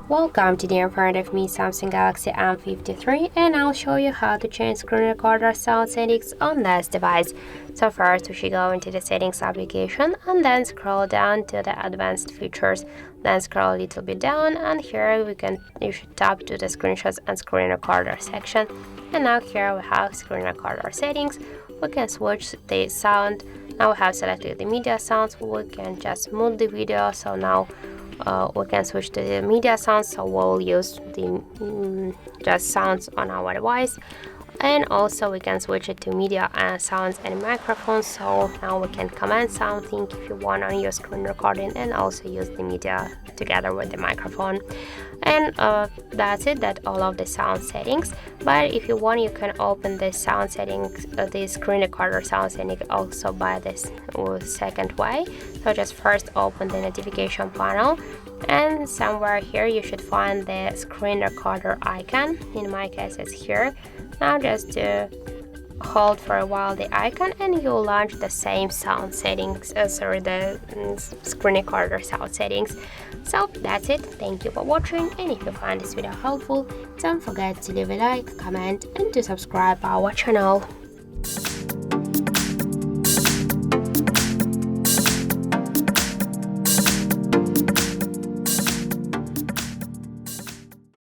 Welcome to the in front of me Samsung Galaxy M53, and I'll show you how to change screen recorder sound settings on this device. So first we should go into the settings application and then scroll down to the advanced features. Then scroll a little bit down, and here you should tap to the screenshots and screen recorder section. And now here we have screen recorder settings. We can switch the sound. Now we have selected the media sounds. We can just mute the video. So now we can switch to the media sounds, so we'll use the just sounds on our device. And also we can switch it to media and sounds and microphones, so now we can command something if you want on your screen recording and also use the media together with the microphone. And that's it, that's all of the sound settings. But if you want, you can open the sound settings, the screen recorder sound setting also by this second way. So just first open the notification panel, and somewhere here you should find the screen recorder icon. In my case it's here. Now just hold for a while the icon and you'll launch the same sound settings, the screen recorder sound settings. So that's it, thank you for watching, and if you find this video helpful, don't forget to leave a like, comment and to subscribe our channel.